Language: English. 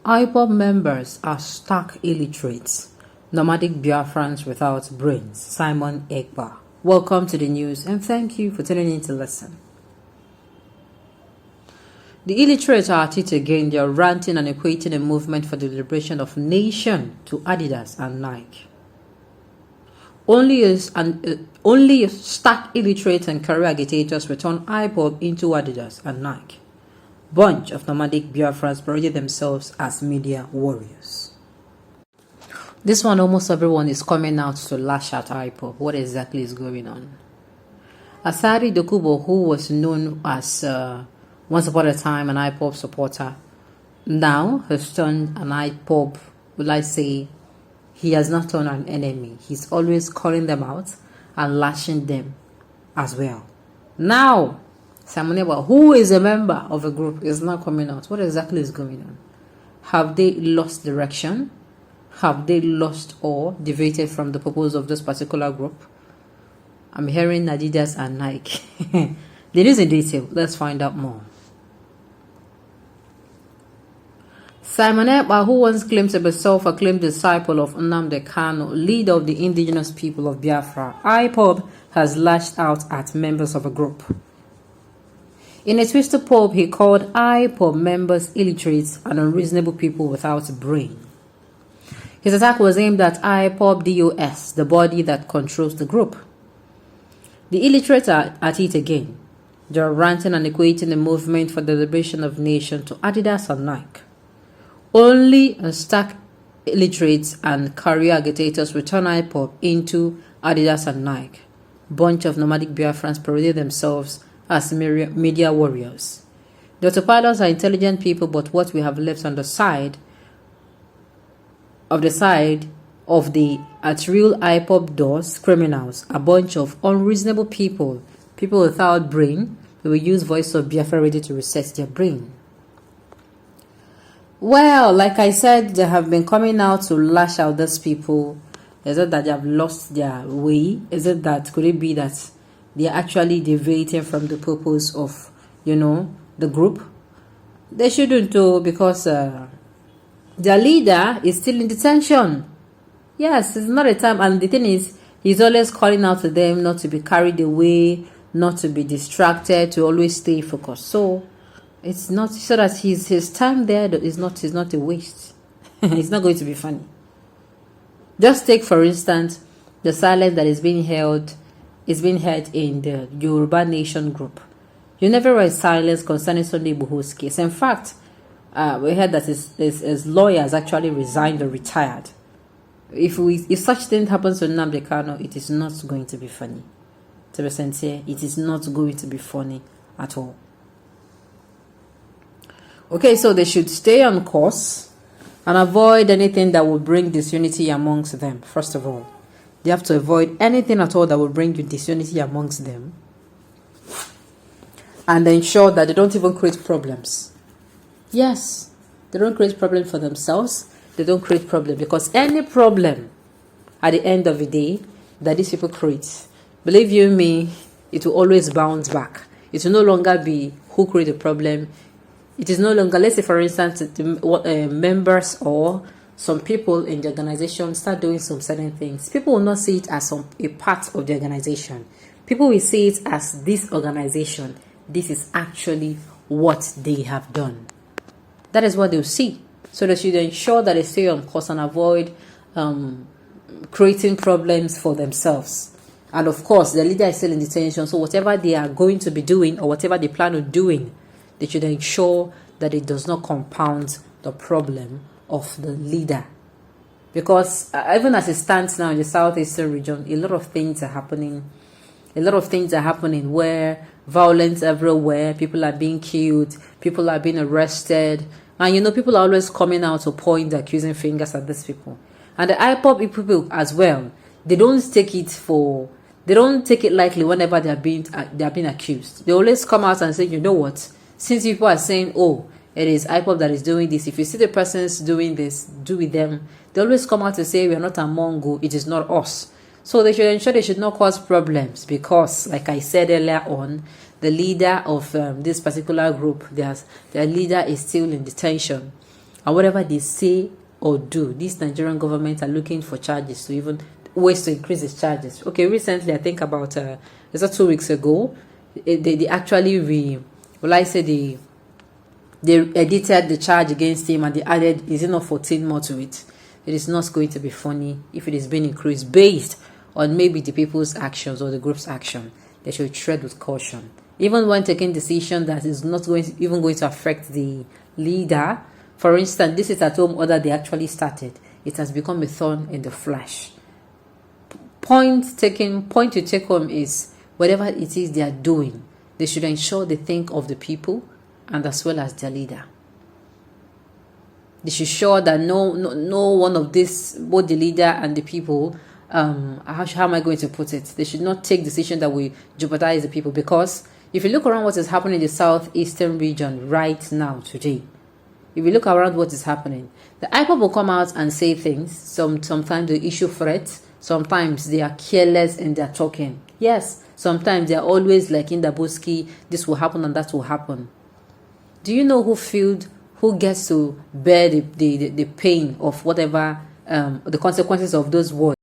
Ipob members are stark illiterates, nomadic Biafrans without brains. Simon Ekpa. Welcome to the news and thank you for tuning in to listen. The illiterates are at it again. They are ranting and equating a movement for the liberation of nation to Adidas and Nike. Only stark illiterates and career agitators return Ipob into Adidas and Nike. Bunch of nomadic Biafrans paraded themselves as media warriors. This one, almost everyone is coming out to lash at Ipob. What exactly is going on? Asari Dokubo, who was known as once upon a time an Ipob supporter, now has turned an Ipob, will I say, he has not turned an enemy. He's always calling them out and lashing them as well. Now, Simon, who is a member of a group, is not coming out. What exactly is going on? Have they lost direction? Have they lost or deviated from the purpose of this particular group? I'm hearing Adidas and Nike. The news in detail. Let's find out more. Simon Ekpa, who once claimed to be self-acclaimed disciple of Nnamdi Kanu, leader of the indigenous people of Biafra, Ipob, has lashed out at members of a group. In a twisted poem, he called Ipob members illiterates and unreasonable people without a brain. His attack was aimed at Ipob DOS, the body that controls the group. The illiterates are at it again. They are ranting and equating the movement for the liberation of nation to Adidas and Nike. Only stark illiterates and career agitators return Ipob into Adidas and Nike. Bunch of nomadic Biafrans paraded themselves as media warriors. The autopilots are intelligent people, but what we have left on the side of the at real Ipob doors criminals, a bunch of unreasonable people without brain, who will use voice of Biafra ready to reset their brain. Well, like I said, they have been coming out to lash out these people. Is it that they have lost their way? Is it that, could it be that they are actually deviating from the purpose of, the group? They shouldn't do, because their leader is still in detention. Yes, it's not a time. And the thing is, he's always calling out to them not to be carried away, not to be distracted, to always stay focused. So it's not so that his time there is not a waste. It's not going to be funny. Just take, for instance, the silence that is being heard in the Yoruba Nation group. You never read silence concerning Sunday Igbo's case. In fact, we heard that his lawyers actually resigned or retired. If such thing happens to Nnamdi Kanu, it is not going to be funny. To be sincere, it is not going to be funny at all. Okay, so they should stay on course and avoid anything that will bring disunity amongst them. First of all, they have to avoid anything at all that will bring you disunity amongst them, and ensure that they don't even create problems. Yes, they don't create problems for themselves. They don't create problems, because any problem at the end of the day that these people create, believe you me, it will always bounce back. It will no longer be who create a problem. It is no longer, let's say for instance, members or some people in the organization start doing some certain things. People will not see it as a part of the organization. People will see it as this organization. This is actually what they have done. That is what they'll see. So they should ensure that they stay on course and avoid creating problems for themselves. And of course, the leader is still in detention. So whatever they are going to be doing or whatever they plan on doing, they should ensure that it does not compound the problem of the leader. Because even as it stands now in the southeastern region, a lot of things are happening. A lot of things are happening where violence everywhere, people are being killed, people are being arrested. And people are always coming out to point the accusing fingers at these people. And the Ipob people as well, they don't take it lightly whenever they are being accused. They always come out and say, you know what? Since people are saying, oh, it is Ipob that is doing this, if you see the persons doing this, do with them. They always come out to say, we are not among you, it is not us. So they should ensure they should not cause problems, because, like I said earlier on, the leader of this particular group, their leader is still in detention. And whatever they say or do, these Nigerian government are looking for charges to even ways to increase its charges. Okay, recently, I think about, is that 2 weeks ago, they actually they edited the charge against him and they added, is it not 14 more to it? It is not going to be funny if it is being increased based on maybe the people's actions or the group's action. They should tread with caution. Even when taking decision that is not going to affect the leader. For instance, this is at home order they actually started. It has become a thorn in the flesh. Point to take home is whatever it is they are doing, they should ensure they think of the people and as well as their leader. They should ensure that no one of this, both the leader and the people, how am I going to put it? They should not take decisions that will jeopardize the people, because if you look around what is happening in the southeastern region right now, today, if you look around what is happening, the Ipob will come out and say things. Sometimes they issue threats. Sometimes they are careless in their talking. Yes, sometimes they are always like in the busky, this will happen and that will happen. Do you know who gets to bear the pain of whatever, the consequences of those words?